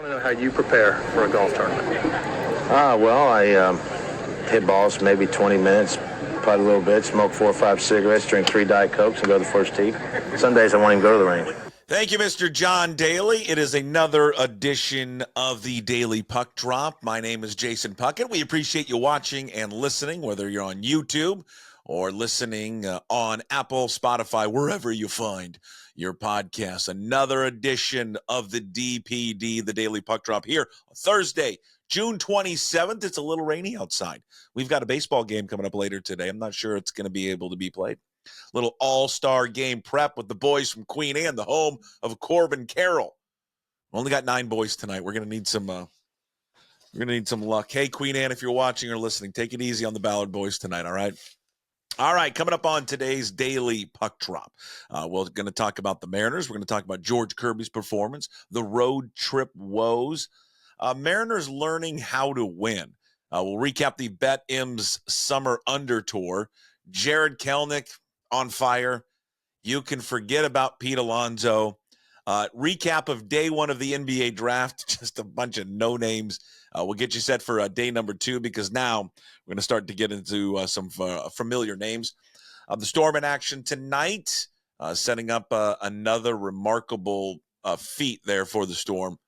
I want to know how you prepare for a golf tournament. Well, I hit balls maybe 20 minutes, putt a little bit, smoke 4 or 5 cigarettes, drink 3 Diet Cokes, and go to the first tee. Some days I won't even go to the range. Thank you, Mr. John Daly. It is another edition of the Daily Puck Drop. My name is Jason Puckett. We appreciate you watching and listening, whether you're on YouTube or listening on Apple, Spotify, wherever you find your podcast. Another edition of the DPD, the Daily Puck Drop, here on Thursday, June 27th. It's a little rainy outside. We've got a baseball game coming up later today. I'm not sure it's going to be able to be played. Little all-star game prep with the boys from Queen Anne, the home of Corbin Carroll. Only got 9 boys tonight. We're going to need some luck. Hey, Queen Anne, if you're watching or listening, take it easy on the Ballard boys tonight, all right? All right, coming up on today's Daily Puck Drop, we're going to talk about the Mariners. We're going to talk about George Kirby's performance, the road trip woes, Mariners learning how to win. We'll recap the Bet M's Summer Under Tour. Jared Kelenic on fire. You can forget about Pete Alonso. Recap of day 1 of the NBA draft, just a bunch of no names. We'll get you set for day number 2 because now we're going to start to get into some familiar names. The Storm in action tonight, setting up another remarkable feat there for the Storm.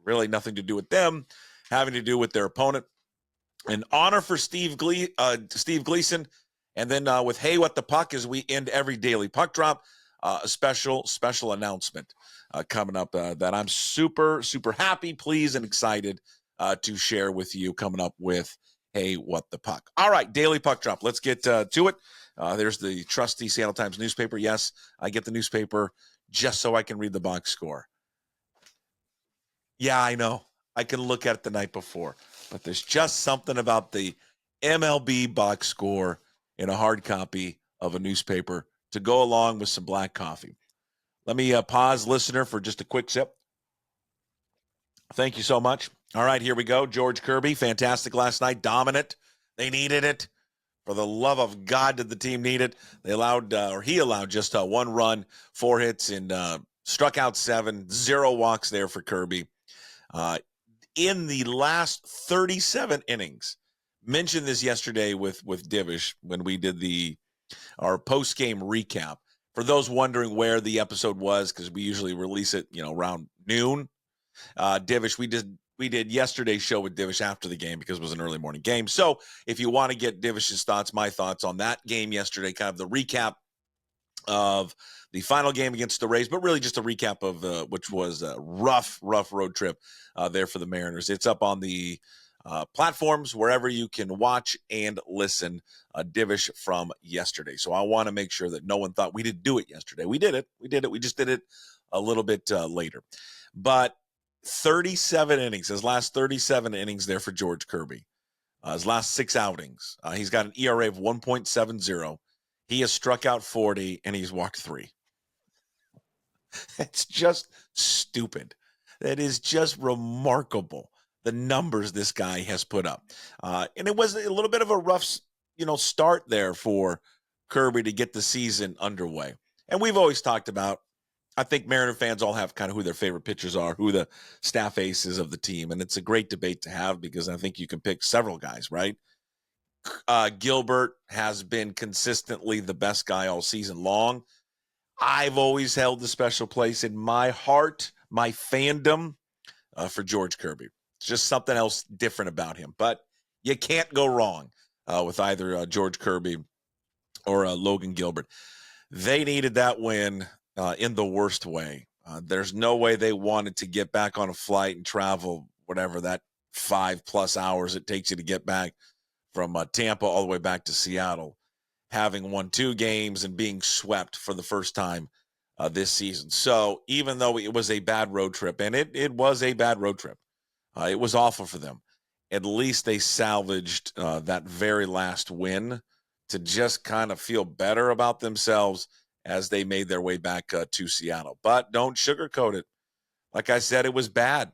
Really nothing to do with them, having to do with their opponent. An honor for Steve Gleason. And then with Hey, What the Puck, as we end every Daily Puck Drop, a special announcement coming up that I'm super, super happy, pleased, and excited to share with you coming up with Hey, What the Puck. All right, Daily Puck Drop. Let's get to it. There's the trusty Seattle Times newspaper. Yes, I get the newspaper just so I can read the box score. Yeah, I know. I can look at it the night before. But there's just something about the MLB box score in a hard copy of a newspaper to go along with some black coffee. Let me pause, listener, for just a quick sip. Thank you so much. All right, here we go. George Kirby, fantastic last night, dominant. They needed it. For the love of God, did the team need it? He allowed just 1 run, 4 hits, and struck out 7, 0 walks there for Kirby. In the last 37 innings, mentioned this yesterday with Divish when we did our post-game recap. For those wondering where the episode was, because we usually release it, around noon. Divish, we did yesterday's show with Divish after the game because it was an early morning game. So if you want to get Divish's thoughts, my thoughts on that game yesterday, kind of the recap of the final game against the Rays, but really just a recap of which was a rough road trip there for the Mariners. It's up on the platforms wherever you can watch and listen. Divish from yesterday. So I want to make sure that no one thought we didn't do it yesterday. We did it. We just did it a little bit later. But 37 innings, his last 37 innings there for George Kirby. His last 6 outings. He's got an ERA of 1.70. He has struck out 40 and he's walked 3. It's just stupid. That is just remarkable, the numbers this guy has put up. And it was a little bit of a rough, start there for Kirby to get the season underway. And we've always talked about, I think Mariner fans all have kind of who their favorite pitchers are, who the staff aces of the team. And it's a great debate to have because I think you can pick several guys, right? Gilbert has been consistently the best guy all season long. I've always held a special place in my heart, my fandom, for George Kirby. It's just something else different about him. But you can't go wrong with either George Kirby or Logan Gilbert. They needed that win in the worst way. There's no way they wanted to get back on a flight and travel, whatever that 5+ hours it takes you to get back from Tampa all the way back to Seattle, having won 2 games and being swept for the first time this season. So even though it was a bad road trip, and it was a bad road trip, it was awful for them, at least they salvaged that very last win to just kind of feel better about themselves as they made their way back to Seattle. But don't sugarcoat it. Like I said, it was bad.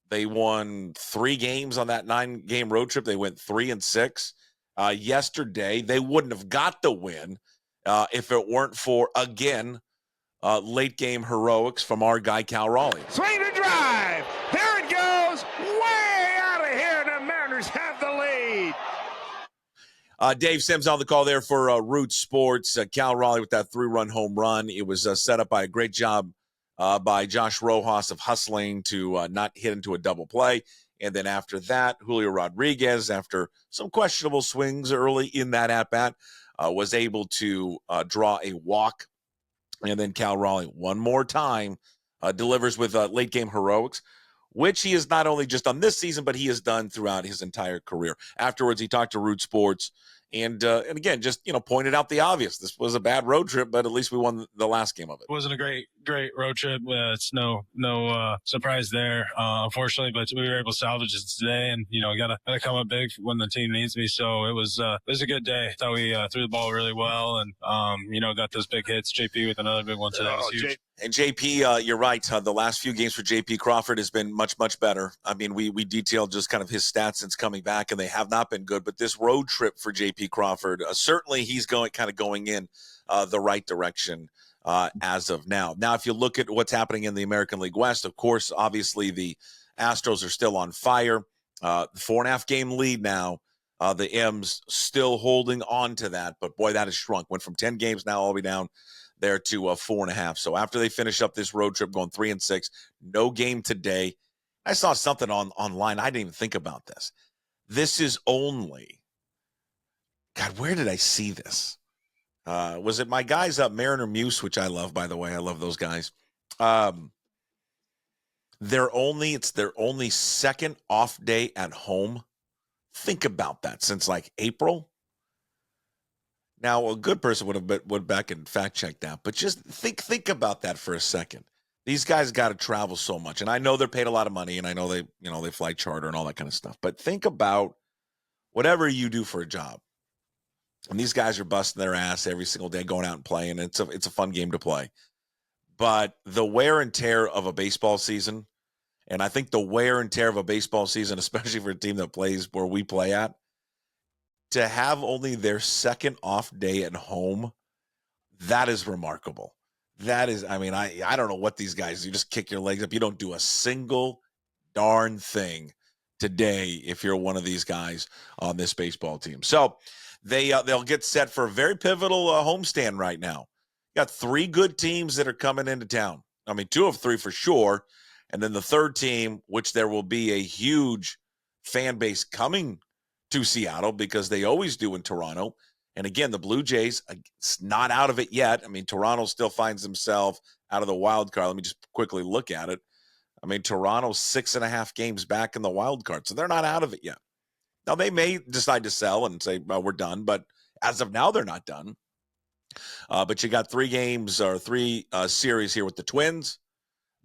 They won 3 games on that 9-game road trip. They went 3-6. Yesterday, they wouldn't have got the win if it weren't for, again, late game heroics from our guy Cal Raleigh. Swing to drive. There it goes. Way out of here. And the Mariners have the lead. Dave Sims on the call there for Root Sports. Cal Raleigh with that 3-run home run. It was set up by a great job by Josh Rojas of hustling to not hit into a double play. And then after that, Julio Rodriguez, after some questionable swings early in that at-bat, was able to draw a walk. And then Cal Raleigh, one more time, delivers with late-game heroics, which he has not only just done this season, but he has done throughout his entire career. Afterwards, he talked to Root Sports and again, just, pointed out the obvious. This was a bad road trip, but at least we won the last game of it. It wasn't a great road trip. It's no surprise there, unfortunately, but we were able to salvage it today, and gotta come up big when the team needs me. So it was a good day. I thought we threw the ball really well, and got those big hits. JP with another big one today was huge. And JP, you're right. The last few games for JP Crawford has been much, much better. I mean, we detailed just kind of his stats since coming back, and they have not been good. But this road trip for JP Crawford, certainly he's going in the right direction as of now. Now, if you look at what's happening in the American League West, of course, obviously the Astros are still on fire. 4.5 game lead now. The M's still holding on to that, but boy, that has shrunk. Went from 10 games now all the way down there to 4.5. So after they finish up this road trip going 3-6, no game today. I saw something online. I didn't even think about this. This is only, God, where did I see this? Was it my guys up Mariner Muse, which I love, by the way. I love those guys. It's their only second off day at home. Think about that, since like April. Now, a good person would back and fact check that, but just think about that for a second. These guys got to travel so much, and I know they're paid a lot of money, and I know they fly charter and all that kind of stuff. But think about whatever you do for a job, and these guys are busting their ass every single day, going out and playing. It's a fun game to play, but the wear and tear of a baseball season, and I think the wear and tear of a baseball season, especially for a team that plays where we play at, to have only their second off day at home, that is remarkable. That is, I don't know what these guys do. You just kick your legs up. You don't do a single darn thing today if you're one of these guys on this baseball team. So they'll get set for a very pivotal homestand right now. Got 3 good teams that are coming into town. 2 of 3 for sure. And then the third team, which there will be a huge fan base coming to Seattle because they always do in Toronto. And again, the Blue Jays, it's not out of it yet. Toronto still finds themselves out of the wild card. Let me just quickly look at it. Toronto's 6.5 games back in the wild card, so they're not out of it yet. Now, they may decide to sell and say, well, we're done, but as of now, they're not done. But you got 3 games or 3 series here with the Twins,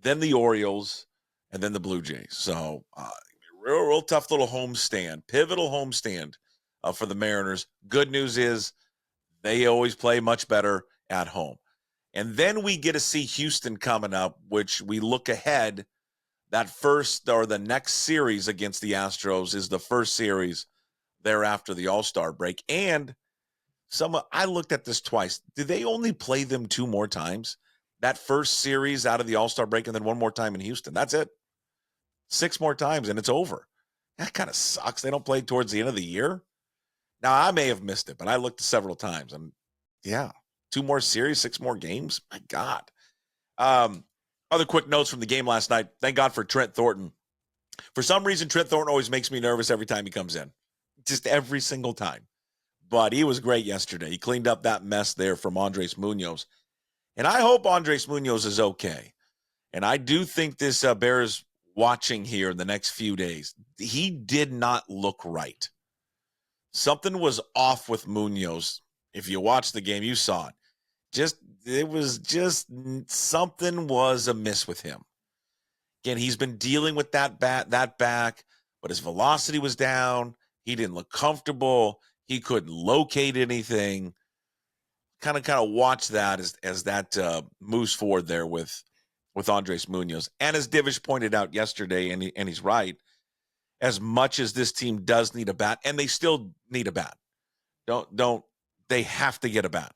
then the Orioles, and then the Blue Jays. So, real tough little homestand, pivotal homestand for the Mariners. Good news is they always play much better at home. And then we get to see Houston coming up, which we look ahead. That first or the next series against the Astros is the first series thereafter the All-Star break. And I looked at this twice. Do they only play them 2 more times? That first series out of the All-Star break and then 1 more time in Houston. That's it. 6 more times and it's over. That kind of sucks. They don't play towards the end of the year. Now, I may have missed it, but I looked several times. And yeah, 2 more series, 6 more games. My God. Other quick notes from the game last night. Thank God for Trent Thornton. For some reason, Trent Thornton always makes me nervous every time he comes in. Just every single time. But he was great yesterday. He cleaned up that mess there from Andres Munoz. And I hope Andres Munoz is okay. And I do think this bears watching here in the next few days. He did not look right. Something was off with Munoz. If you watched the game, you saw it. Something was amiss with him. Again, he's been dealing with that back, but his velocity was down. He didn't look comfortable. He couldn't locate anything. Kind of watch that as that moves forward there with Andres Munoz. And as Divish pointed out yesterday, and he's right, as much as this team does need a bat, and they still need a bat. They have to get a bat.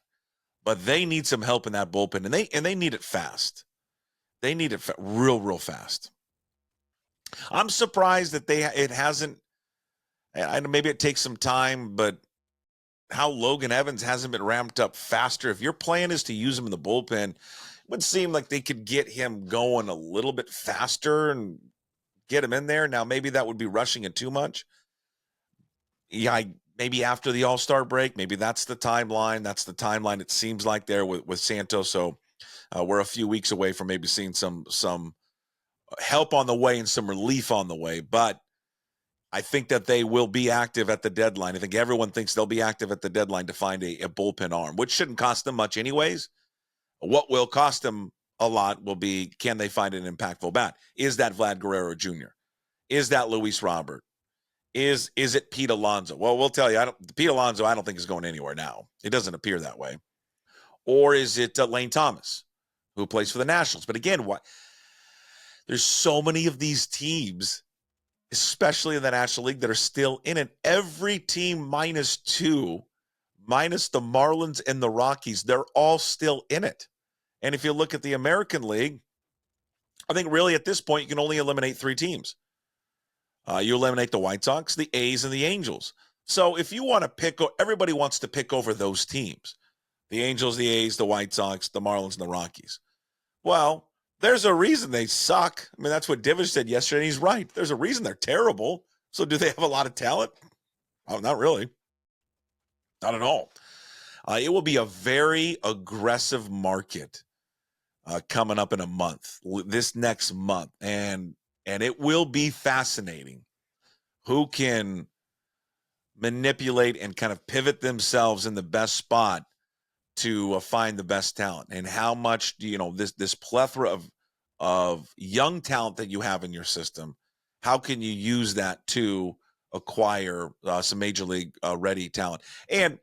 but they need some help in that bullpen, and they need it fast. They need it real fast. I'm surprised that it hasn't. I know maybe it takes some time, but how Logan Evans hasn't been ramped up faster. If your plan is to use him in the bullpen, it would seem like they could get him going a little bit faster and get him in there. Now, maybe that would be rushing it too much. Yeah, maybe after the All-Star break, maybe that's the timeline. That's the timeline it seems like there with Santos. So we're a few weeks away from maybe seeing some help on the way and some relief on the way. But I think that they will be active at the deadline. I think everyone thinks they'll be active at the deadline to find a bullpen arm, which shouldn't cost them much anyways. What will cost them a lot will be, can they find an impactful bat? Is that Vlad Guerrero Jr.? Is that Luis Robert? Is it Pete Alonso? Well, we'll tell you, Pete Alonso, I don't think is going anywhere now. It doesn't appear that way. Or is it Lane Thomas, who plays for the Nationals? But again, there's so many of these teams, especially in the National League, that are still in it. Every team -2, minus the Marlins and the Rockies, they're all still in it. And if you look at the American League, I think really at this point, you can only eliminate 3 teams. You eliminate the White Sox, the A's, and the Angels. So if you want to everybody wants to pick over those teams. The Angels, the A's, the White Sox, the Marlins, and the Rockies. Well, there's a reason they suck. I mean, that's what Divish said yesterday, and he's right. There's a reason they're terrible. So do they have a lot of talent? Oh, not really. Not at all. It will be a very aggressive market coming up in a month, this next month. And it will be fascinating who can manipulate and kind of pivot themselves in the best spot to find the best talent, and how much this plethora of young talent that you have in your system, how can you use that to acquire some major league ready talent? And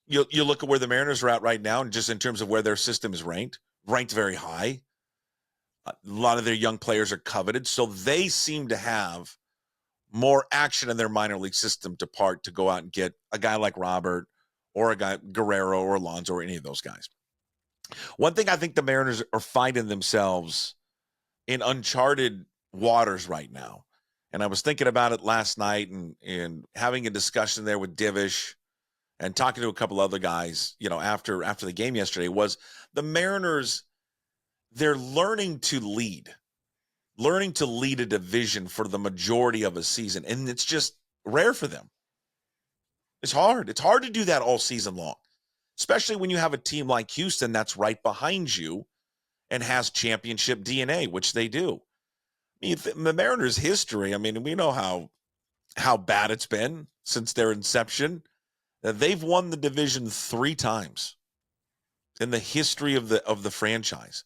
you look at where the Mariners are at right now, and just in terms of where their system is ranked very high. A lot of their young players are coveted, so they seem to have more action in their minor league system to go out and get a guy like Robert or a guy Guerrero or Alonso or any of those guys. One thing I think the Mariners are finding themselves in uncharted waters right now, and I was thinking about it last night and having a discussion there with Divish and talking to a couple other guys, after the game yesterday, was the Mariners. They're learning to lead a division for the majority of a season. And it's just rare for them. It's hard. It's hard to do that all season long, especially when you have a team like Houston that's right behind you and has championship DNA, which they do. I mean, the Mariners' history, I mean, we know how bad it's been since their inception. They've won the division 3 times in the history of the franchise.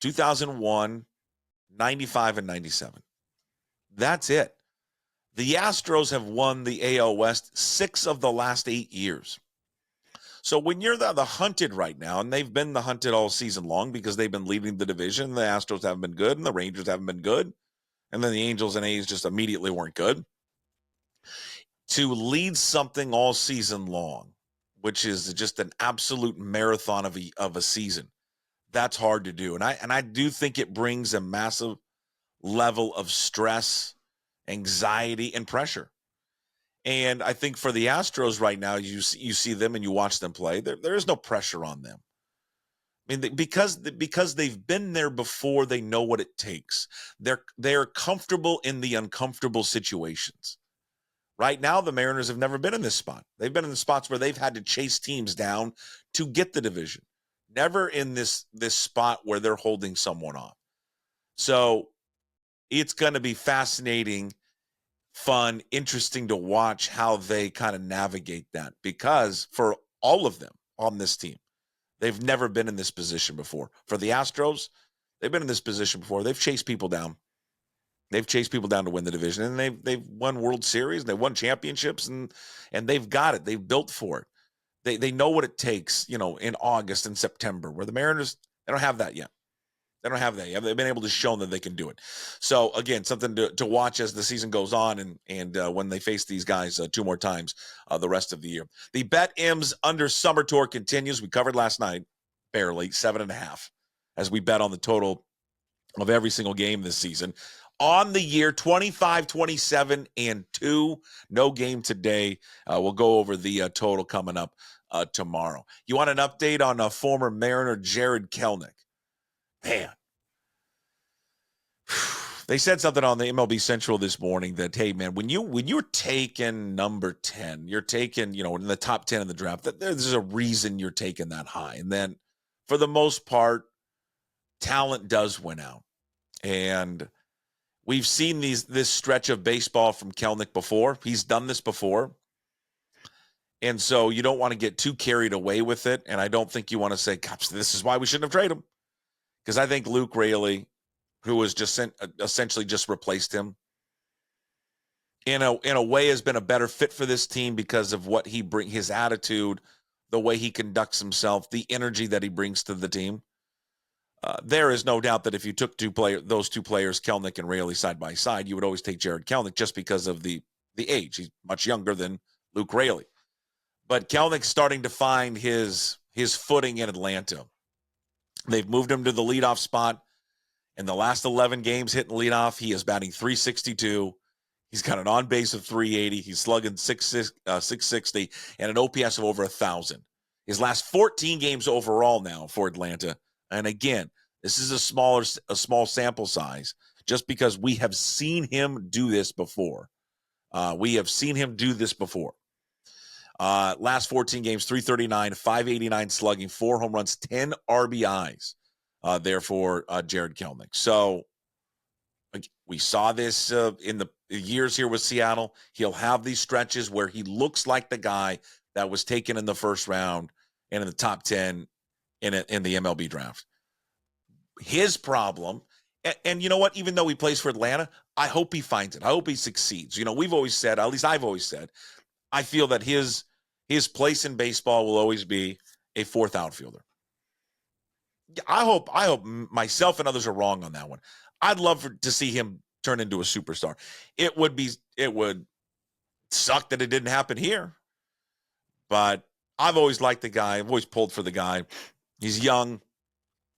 2001, 95, and 97. That's it. The Astros have won the AL West 6 of the last 8 years. So when you're the hunted right now, and they've been the hunted all season long because they've been leading the division, the Astros haven't been good, and the Rangers haven't been good, and then the Angels and A's just immediately weren't good. To lead something all season long, which is just an absolute marathon of a season, that's hard to do. And I do think it brings a massive level of stress, anxiety, and pressure. And I think for the Astros right now, you see them and you watch them play, there is no pressure on them. I mean, because they've been there before, they know what it takes. They're comfortable in the uncomfortable situations. Right now, the Mariners have never been in this spot. They've been in the spots where they've had to chase teams down to get the division. Never in this spot where they're holding someone off. So it's going to be fascinating, fun, interesting to watch how they kind of navigate that, because for all of them on this team, they've never been in this position before. For the Astros, they've been in this position before. They've chased people down. They've chased people down to win the division, and they've won World Series, and they won championships, and they've got it. They've built for it. They know what it takes, in August and September, where the Mariners, they don't have that yet. They don't have that. They've been able to show that they can do it. So again, something to watch as the season goes on, and when they face these guys 2 more times the rest of the year. The Bet M's Under Summer Tour continues. We covered last night, barely 7.5, as we bet on the total of every single game this season. On the year, 25, 27, and 2. No game today. We'll go over the total coming up tomorrow. You want an update on former Mariner Jared Kelenic? Man, they said something on the MLB Central this morning that, hey, man, when you're taking number 10, you're taking, in the top 10 in the draft, that there's a reason you're taking that high. And then for the most part, talent does win out. And we've seen this stretch of baseball from Kelenic before. He's done this before. And so you don't want to get too carried away with it. And I don't think you want to say, gosh, this is why we shouldn't have traded him. Because I think Luke Raley, who was just essentially just replaced him, in a way has been a better fit for this team because of what he brings, his attitude, the way he conducts himself, the energy that he brings to the team. There is no doubt that if you took those two players, Kelenic and Raley, side by side, you would always take Jared Kelenic just because of the age. He's much younger than Luke Raley. But Kelenic's starting to find his footing in Atlanta. They've moved him to the leadoff spot. In the last 11 games hitting leadoff, he is batting .362. He's got an on-base of .380. He's slugging .660 and an OPS of over 1,000. His last 14 games overall now for Atlanta. And again, this is a small sample size just because we have seen him do this before. Last 14 games, .339, .589 slugging, 4 home runs, 10 RBIs there for Jared Kelenic. So we saw this in the years here with Seattle. He'll have these stretches where he looks like the guy that was taken in the first round and in the top 10 in the MLB draft. His problem, and you know what? Even though he plays for Atlanta, I hope he finds it. I hope he succeeds. We've always said, at least I've always said, I feel that his place in baseball will always be a fourth outfielder. I hope myself and others are wrong on that one. I'd love to see him turn into a superstar. It would suck that it didn't happen here, but I've always liked the guy. I've always pulled for the guy. He's young,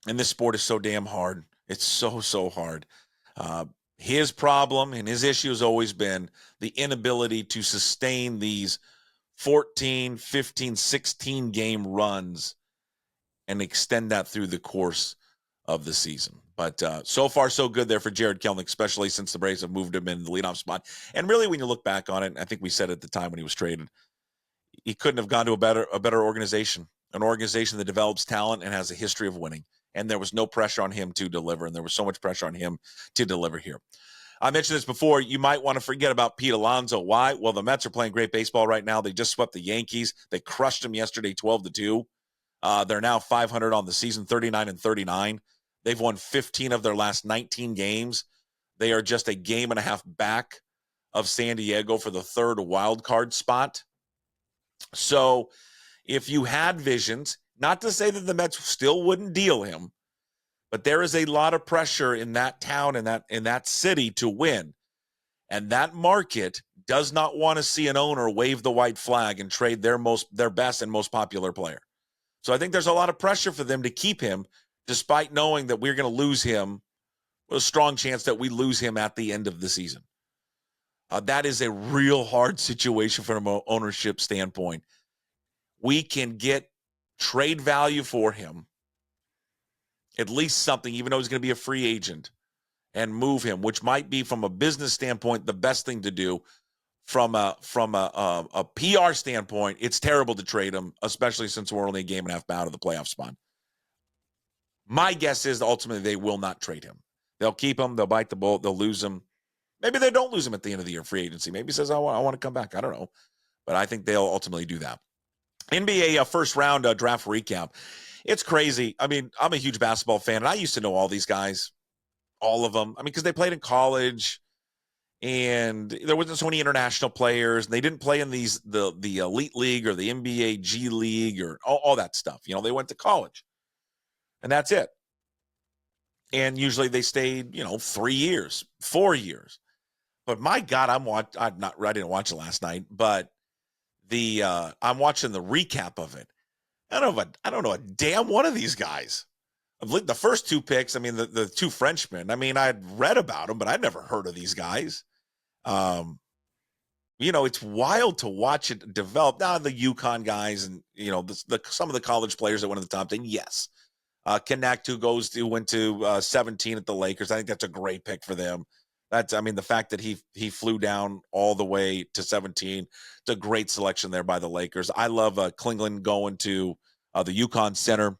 and this sport is so damn hard. It's so hard. His problem and his issue has always been the inability to sustain these 14, 15, 16 game runs and extend that through the course of the season. But so far, so good there for Jared Kelenic, especially since the Braves have moved him in the leadoff spot. And really, when you look back on it, I think we said at the time when he was traded, he couldn't have gone to a better organization, an organization that develops talent and has a history of winning. And there was no pressure on him to deliver, and there was so much pressure on him to deliver here. I mentioned this before. You might want to forget about Pete Alonso. Why? Well, the Mets are playing great baseball right now. They just swept the Yankees. They crushed them yesterday, 12-2. They're now 500 on the season, 39-39. They've won 15 of their last 19 games. They are just a game and a half back of San Diego for the third wild card spot. So if you had visions, not to say that the Mets still wouldn't deal him, but there is a lot of pressure in that town and in that city to win. And that market does not want to see an owner wave the white flag and trade their best and most popular player. So I think there's a lot of pressure for them to keep him, despite knowing that we're going to lose him, a strong chance that we lose him at the end of the season. That is a real hard situation from an ownership standpoint. We can get trade value for him, at least something, even though he's going to be a free agent, and move him, which might be, from a business standpoint, the best thing to do. From a PR standpoint, it's terrible to trade him, especially since we're only a game and a half out of the playoff spot. My guess is ultimately they will not trade him. They'll keep him. They'll bite the bullet. They'll lose him. Maybe they don't lose him at the end of the year, free agency. Maybe he says, I want to come back. I don't know. But I think they'll ultimately do that. NBA first round draft recap. It's crazy. I mean, I'm a huge basketball fan, and I used to know all these guys, all of them. I mean, because they played in college, and there wasn't so many international players, and they didn't play in the elite league or the NBA G League or all that stuff. They went to college, and that's it. And usually they stayed, 3 years, 4 years. But my God, I didn't watch it last night, but I'm watching the recap of it. I don't know a damn one of these guys. The first 2 picks, I mean, the 2 Frenchmen, I mean, I'd read about them, but I'd never heard of these guys. It's wild to watch it develop. Now, the UConn guys and, some of the college players that went to the top 10, yes. Kelenic, who went to 17 at the Lakers. I think that's a great pick for them. The fact that he flew down all the way to 17, it's a great selection there by the Lakers. I love Klingland going to the UConn center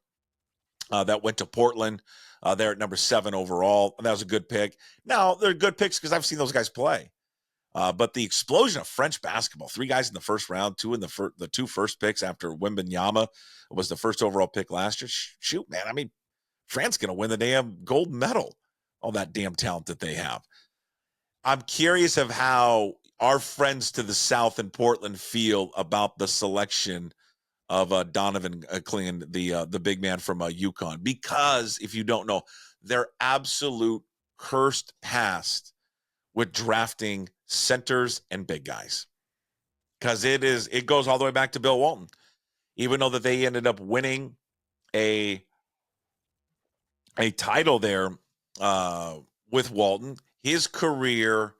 that went to Portland. There at number 7 overall. And that was a good pick. Now, they're good picks because I've seen those guys play. But the explosion of French basketball, 3 guys in the first round, 2 in the 2 first picks after Wembanyama was the first overall pick last year. Shoot, man. I mean, France going to win the damn gold medal. All that damn talent that they have. I'm curious of how our friends to the south in Portland feel about the selection of Donovan Clean, the big man from UConn. Because if you don't know, they're absolute cursed past with drafting centers and big guys. Because it goes all the way back to Bill Walton. Even though that they ended up winning a title there with Walton, his career,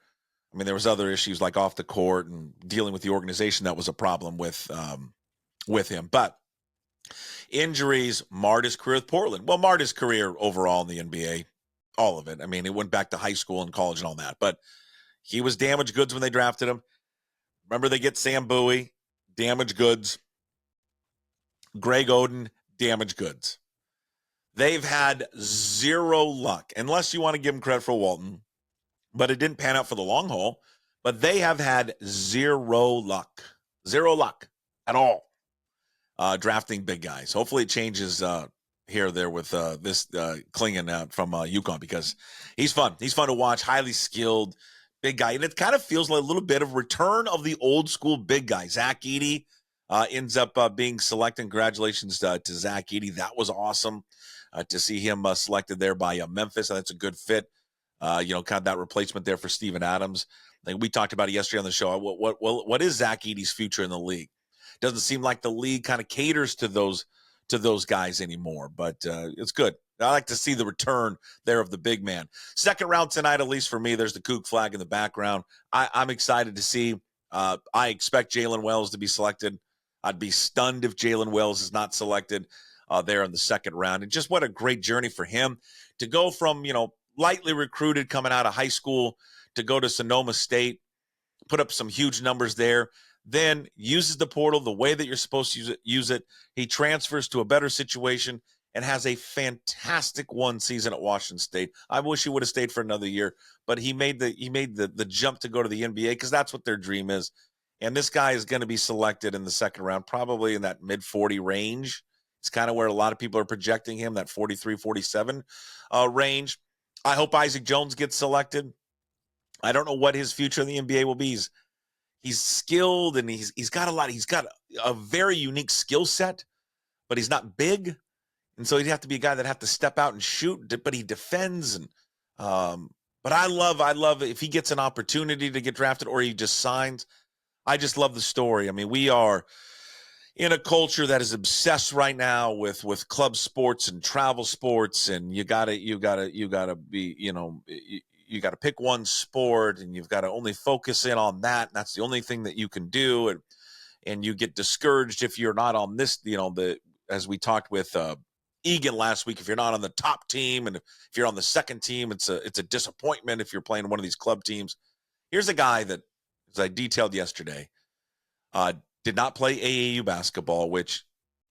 I mean, there was other issues like off the court and dealing with the organization that was a problem with him. But injuries marred his career with Portland. Well, marred his career overall in the NBA, all of it. I mean, it went back to high school and college and all that. But he was damaged goods when they drafted him. Remember, they get Sam Bowie, damaged goods. Greg Oden, damaged goods. They've had zero luck, unless you want to give him credit for Walton. But it didn't pan out for the long haul. But they have had zero luck at all drafting big guys. Hopefully it changes here or there with this Klingen out from UConn, because he's fun. He's fun to watch, highly skilled, big guy. And it kind of feels like a little bit of return of the old school big guy. Zach Edey ends up being selected. Congratulations to Zach Edey. That was awesome to see him selected there by Memphis. That's a good fit. Kind of that replacement there for Steven Adams. I think we talked about it yesterday on the show. What is Zach Edey's future in the league? Doesn't seem like the league kind of caters to those guys anymore, but it's good. I like to see the return there of the big man. Second round tonight, at least for me, there's the Kook flag in the background. I'm excited to see. I expect Jalen Wells to be selected. I'd be stunned if Jalen Wells is not selected there in the second round. And just what a great journey for him to go from, lightly recruited coming out of high school to go to Sonoma State, put up some huge numbers there, then uses the portal the way that you're supposed to use it. He transfers to a better situation and has a fantastic one season at Washington State. I wish he would have stayed for another year, but he made the jump to go to the NBA because that's what their dream is. And this guy is going to be selected in the second round, probably in that mid-40 range. It's kind of where a lot of people are projecting him, that 43, 47 range. I hope Isaac Jones gets selected. I don't know what his future in the NBA will be. He's skilled and he's got a lot. He's got a very unique skill set, but he's not big. And so he'd have to be a guy that have to step out and shoot, but he defends. And but I love if he gets an opportunity to get drafted or he just signs. I just love the story. I mean, we are in a culture that is obsessed right now with club sports and travel sports, and you gotta be, you got to pick one sport and you've got to only focus in on that. And that's the only thing that you can do. And you get discouraged if you're not on this, as we talked with Egan last week, if you're not on the top team and if you're on the second team, it's a disappointment if you're playing one of these club teams. Here's a guy that, as I detailed yesterday, did not play AAU basketball, which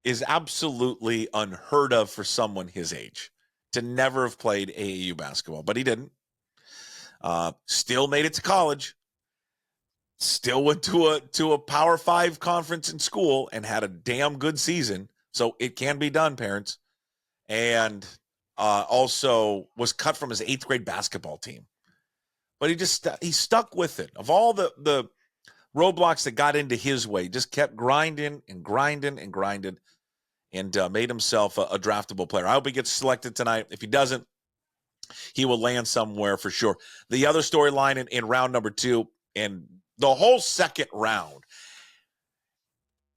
is absolutely unheard of for someone his age to never have played AAU basketball, but he didn't. Still made it to college, still went to a Power 5 conference in school and had a damn good season. So it can be done, parents. And also was cut from his 8th grade basketball team. But he stuck with it. Of all the roadblocks that got into his way, just kept grinding and made himself a draftable player. I hope he gets selected tonight. If he doesn't, he will land somewhere for sure. The other storyline in round number 2 and the whole second round.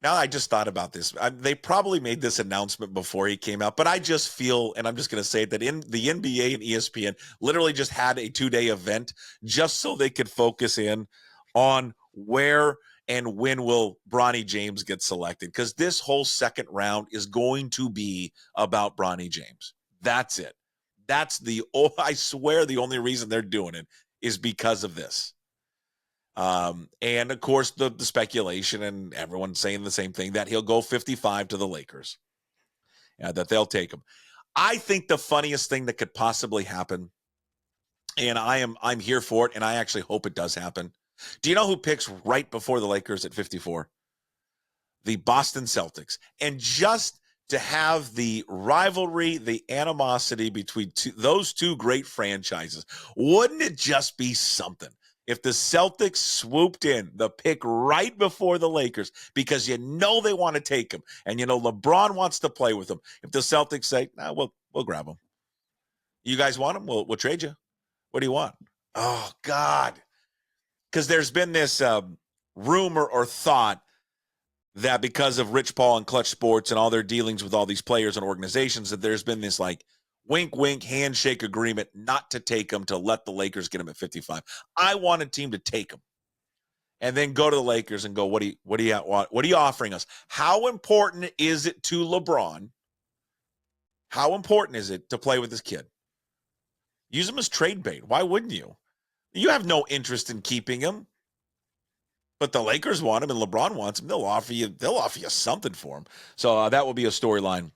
Now I just thought about this. They probably made this announcement before he came out, but I just feel, and I'm just going to say it, that in the NBA and ESPN literally just had a 2-day event just so they could focus in on where and when will Bronny James get selected, because this whole second round is going to be about Bronny James. That's it. That's I swear the only reason they're doing it is because of this. And of course the speculation and everyone saying the same thing, that he'll go 55 to the Lakers, that they'll take him. I think the funniest thing that could possibly happen, and I'm here for it, and I actually hope it does happen. Do you know who picks right before the Lakers at 54? The Boston Celtics. And just to have the rivalry, the animosity between those two great franchises, wouldn't it just be something if the Celtics swooped in the pick right before the Lakers, because they want to take him, and LeBron wants to play with him? If the Celtics say, "Nah, we'll grab him. You guys want him? We'll trade you. What do you want?" Oh God, because there's been this rumor or thought that because of Rich Paul and Clutch Sports and all their dealings with all these players and organizations, that there's been this like wink, wink, handshake agreement not to take him, to let the Lakers get him at 55. I want a team to take him and then go to the Lakers and go, what are you offering us? How important is it to LeBron? How important is it to play with this kid? Use him as trade bait. Why wouldn't you? You have no interest in keeping him, but the Lakers want him and LeBron wants him. They'll offer you something for him. So that will be a storyline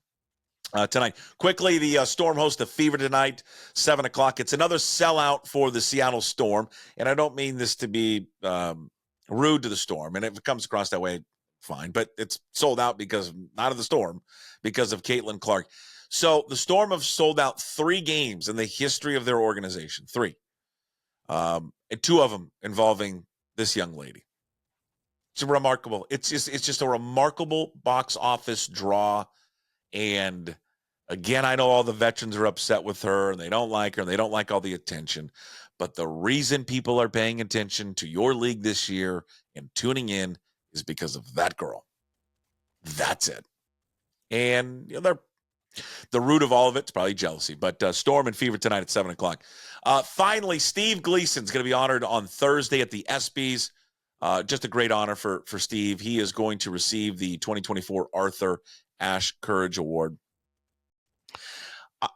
tonight. Quickly, the Storm host the Fever tonight, 7 o'clock. It's another sellout for the Seattle Storm, and I don't mean this to be rude to the Storm, and if it comes across that way, fine, but it's sold out because, not of the Storm, because of Caitlin Clark. So the Storm have sold out 3 games in the history of their organization, 3. And 2 of them involving this young lady. It's remarkable. It's just a remarkable box office draw. And again, I know all the veterans are upset with her and they don't like her and they don't like all the attention. But the reason people are paying attention to your league this year and tuning in is because of that girl. That's it. And they're the root of all of it's probably jealousy. But Storm and Fever tonight at 7 o'clock. Finally, Steve Gleason's going to be honored on Thursday at the ESPYs. Just a great honor for Steve. He is going to receive the 2024 Arthur Ashe Courage Award.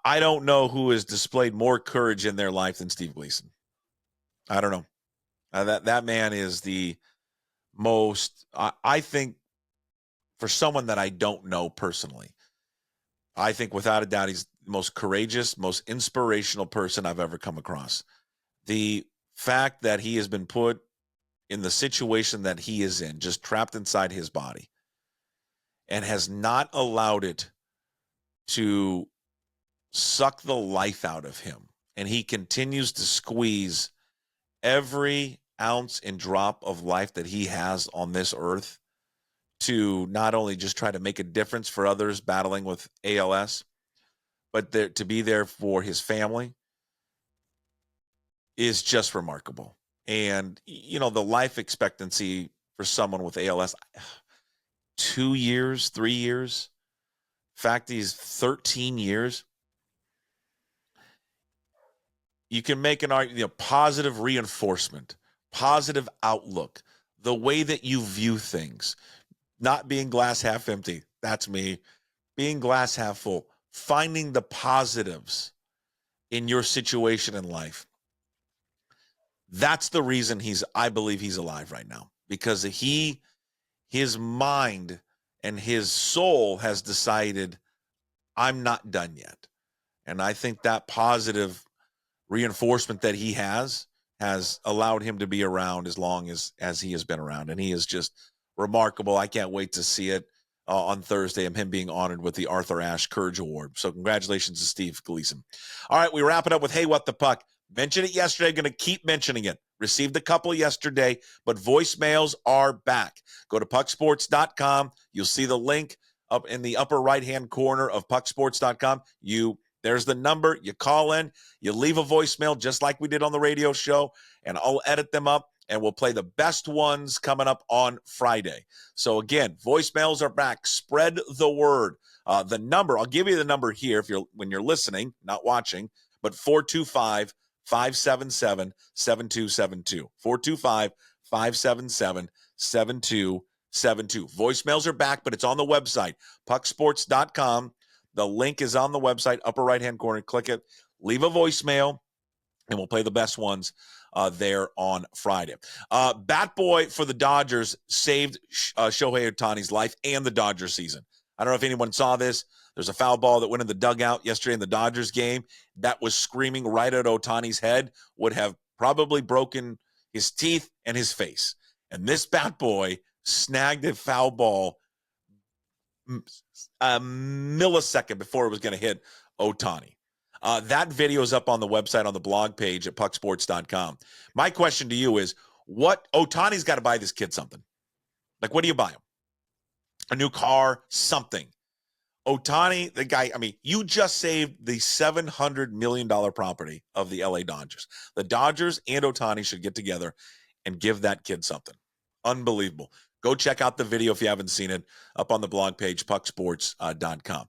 I don't know who has displayed more courage in their life than Steve Gleason. I don't know. That man is the most, I think, for someone that I don't know personally, I think without a doubt he's the most courageous, most inspirational person I've ever come across. The fact that he has been put in the situation that he is in, just trapped inside his body, and has not allowed it to suck the life out of him. And he continues to squeeze every ounce and drop of life that he has on this earth to not only just try to make a difference for others battling with ALS, but to be there for his family is just remarkable. And, the life expectancy for someone with ALS, 2 years, 3 years. In fact, he's 13 years. You can make an argument, positive reinforcement, positive outlook, the way that you view things, not being glass half empty. That's me. Being glass half full, finding the positives in your situation in life. That's the reason I believe he's alive right now, because his mind and his soul has decided, I'm not done yet. And I think that positive reinforcement that he has allowed him to be around as long as he has been around. And he is just remarkable. I can't wait to see it on Thursday, of him being honored with the Arthur Ashe Courage Award. So congratulations to Steve Gleason. All right, we wrap it up with Hey, What the Puck? Mentioned it yesterday, going to keep mentioning it. Received a couple yesterday, but voicemails are back. Go to pucksports.com. You'll see the link up in the upper right-hand corner of pucksports.com. You There's the number. You call in, you leave a voicemail just like we did on the radio show, and I'll edit them up, and we'll play the best ones coming up on Friday. So, again, voicemails are back. Spread the word. The number, I'll give you the number here when you're listening, not watching, but 425-577-7272. 425-577-7272. Voicemails are back, but it's on the website, pucksports.com. The link is on the website, upper right-hand corner. Click it, leave a voicemail, and we'll play the best ones there on Friday. Bat Boy for the Dodgers saved Shohei Ohtani's life and the Dodgers season. I don't know if anyone saw this. There's a foul ball that went in the dugout yesterday in the Dodgers game that was screaming right at Ohtani's head, would have probably broken his teeth and his face. And this Bat Boy snagged a foul ball a millisecond before it was going to hit Ohtani. That video is up on the website on the blog page at pucksports.com. My question to you is, Ohtani's got to buy this kid something. Like, what do you buy him? A new car, something. Ohtani, the guy, I mean, you just saved the $700 million property of the LA Dodgers. The Dodgers and Ohtani should get together and give that kid something. Unbelievable. Go check out the video if you haven't seen it, up on the blog page, pucksports.com.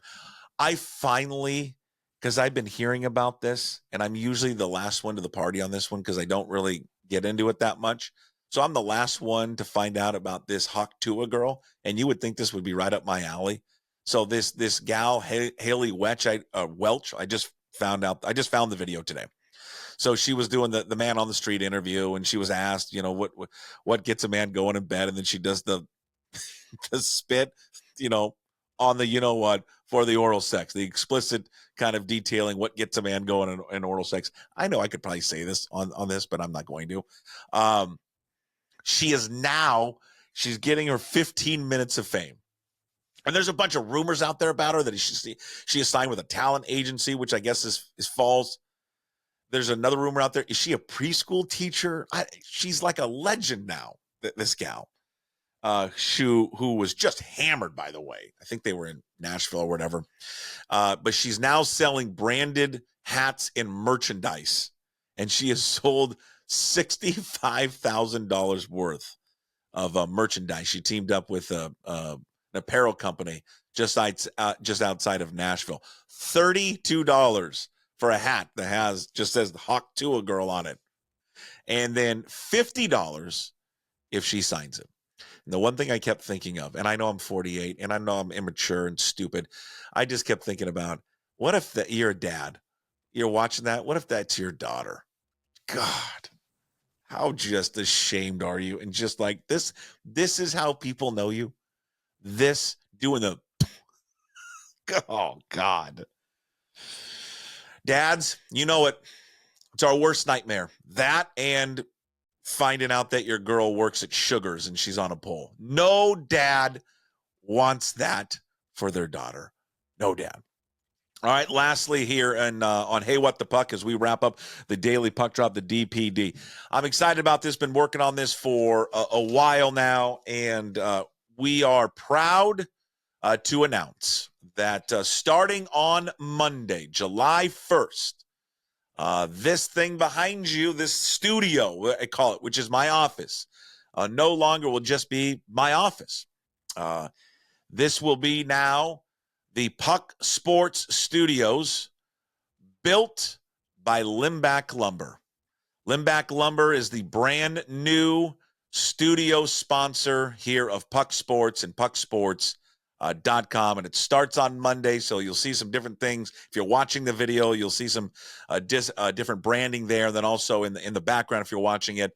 I finally, because I've been hearing about this, and I'm usually the last one to the party on this one because I don't really get into it that much. So I'm the last one to find out about this Hawk Tua girl, and you would think this would be right up my alley. So this gal, Haley Welch, I just found the video today. So she was doing the man on the street interview, and she was asked, what gets a man going in bed, and then she does the spit, on the for the oral sex, the explicit kind of detailing what gets a man going in oral sex. I know I could probably say this on this, but I'm not going to. She's getting her 15 minutes of fame. And there's a bunch of rumors out there about her that she is signed with a talent agency, which I guess is false. There's another rumor out there. Is she a preschool teacher? She's like a legend now, this gal, who was just hammered, by the way. I think they were in Nashville or whatever. But she's now selling branded hats and merchandise. And she has sold $65,000 worth of merchandise. She teamed up with an apparel company just outside of Nashville. $32 for a hat that just says the Hawk Tua girl on it. And then $50 if she signs it. And the one thing I kept thinking of, and I know I'm 48 and I know I'm immature and stupid, I just kept thinking about, what if you're a dad, you're watching that, what if that's your daughter? God, how just ashamed are you? And just like this is how people know you. This doing the, oh God. Dads, you know it. It's our worst nightmare. That and finding out that your girl works at Sugar's and she's on a pole. No dad wants that for their daughter. No dad. All right, lastly here on Hey What the Puck, as we wrap up the Daily Puck Drop, the DPD. I'm excited about this. Been working on this for a while now, and we are proud to announce that starting on Monday, July 1st, this thing behind you, this studio, I call it, which is my office, no longer will just be my office. This will be now the Puck Sports Studios, built by Limback Lumber. Limback Lumber is the brand new studio sponsor here of Puck Sports and pucksports.com, and it starts on Monday, so you'll see some different things. If you're watching the video, you'll see some different branding there, and then also in the background if you're watching it.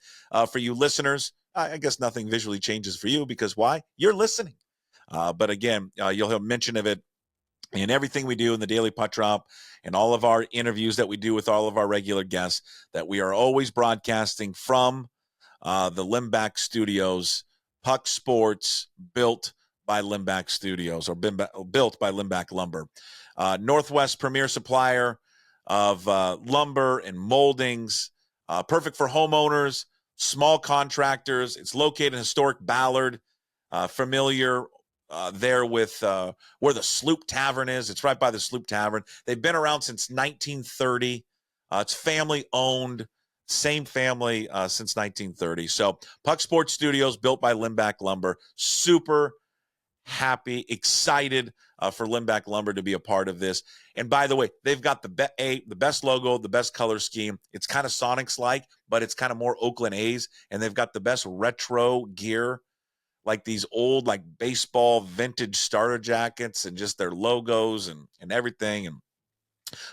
For you listeners, I guess nothing visually changes for you, because why? You're listening. But again, you'll have mention of it in everything we do in the Daily Puck Drop and all of our interviews that we do with all of our regular guests, that we are always broadcasting from the Limback Studios. Puck Sports, built by Limback Studios, or built by Limback Lumber. Northwest premier supplier of lumber and moldings, perfect for homeowners, small contractors. It's located in historic Ballard, familiar there with where the Sloop Tavern is. It's right by the Sloop Tavern. They've been around since 1930. It's family owned, same family since 1930. So Puck Sports Studios, built by Limback Lumber. Super happy, excited for Limback Lumber to be a part of this. And by the way, they've got the best logo, the best color scheme. It's kind of Sonics-like, but it's kind of more Oakland A's. And they've got the best retro gear, like these old, like baseball vintage starter jackets and just their logos and everything. And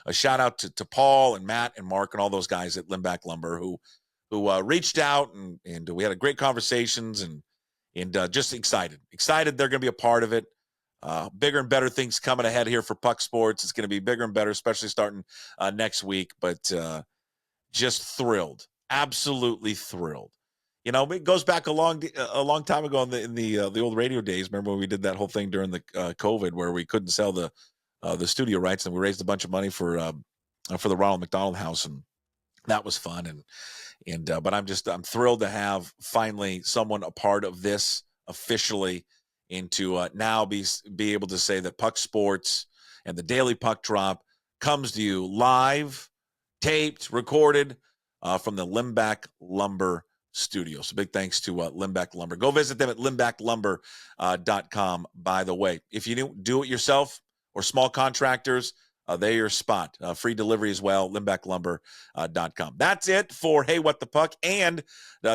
a shout out to Paul and Matt and Mark and all those guys at Limback Lumber who reached out and we had a great conversations and just excited they're going to be a part of it. Bigger and better things coming ahead here for Puck Sports. It's going to be bigger and better, especially starting next week. But just thrilled, absolutely thrilled. You know, it goes back a long time ago in the old radio days. Remember when we did that whole thing during the COVID where we couldn't sell the studio rights and we raised a bunch of money for the Ronald McDonald House, and that was fun. But I'm thrilled to have finally someone a part of this officially, and to now be able to say that Puck Sports and the Daily Puck Drop comes to you live, taped, recorded from the Limback Lumber studio. So big thanks to Limback Lumber. Go visit them at limbacklumber.com. By the way, if you do it yourself or small contractors, they're your spot. Free delivery as well, limbacklumber.com. That's it for Hey What the Puck and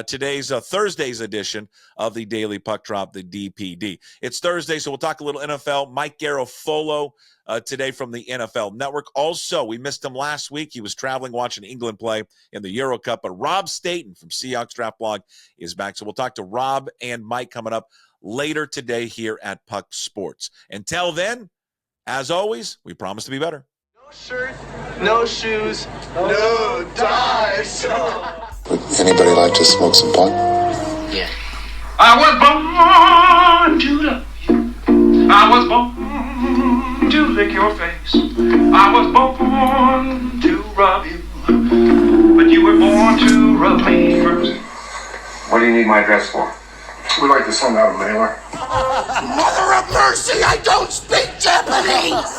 today's Thursday's edition of the Daily Puck Drop, the DPD. It's Thursday, so we'll talk a little NFL. Mike Garofolo today from the NFL Network. Also, we missed him last week. He was traveling, watching England play in the Euro Cup. But Rob Staten from Seahawks Draft Blog is back. So we'll talk to Rob and Mike coming up later today here at Puck Sports. Until then, as always, we promise to be better. No shirt, no shoes, no ties. Would anybody like to smoke some pot? Yeah. I was born to love you. I was born to lick your face. I was born to rub you. But you were born to rub me first. What do you need my address for? We'd like to send out a mailer. Mother of mercy, I don't speak Japanese!